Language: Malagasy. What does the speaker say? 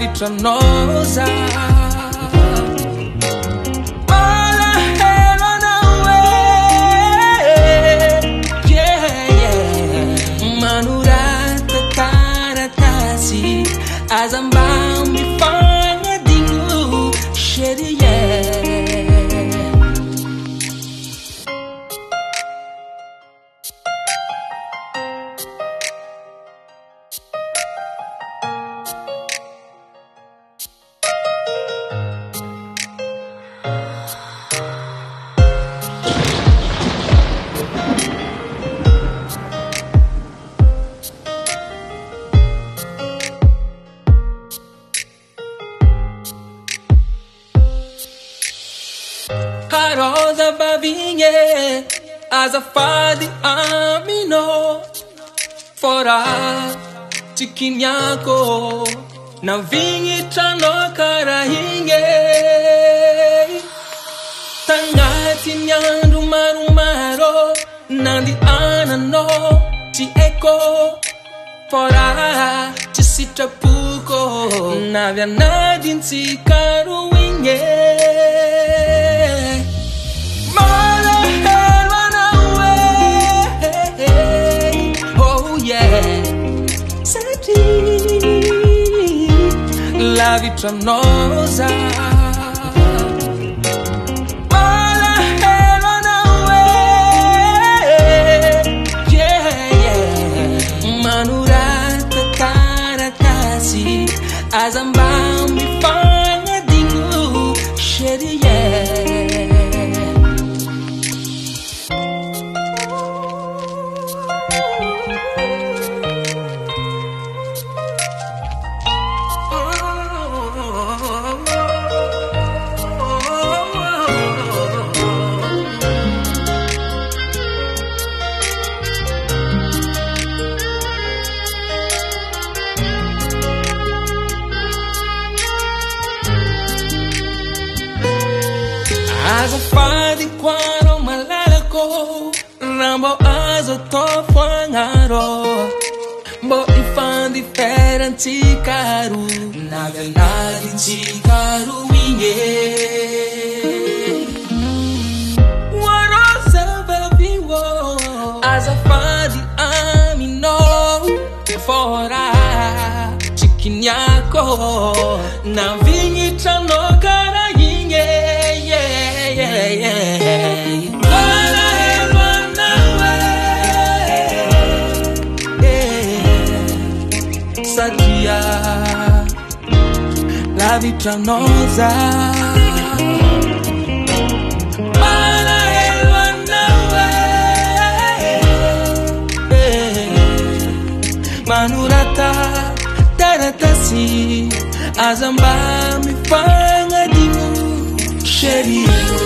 vie tra nosa. Azambang mi fanya dingu shady Rosa bavinha, azafadi amino, fora de kiniako, na vinha trano karahinge, tangati nyandu marumaro, nandi anano, ti eko, fora de sitapuko, na vianadin si karuinge. La vie tra nosa. Run away. Yeah. Manurata karatasi. Azambang mi fanya dingu. Shady azafadi kwaro malalako rambo azo tofangaro bo ifan diferente caro na verdade de caro minha warosa vivo azafadi amino fora de kiniako na vinha trano cara Sadia la vie tra nosa. Manurata taratasi azamba mi fanga dingu sheri.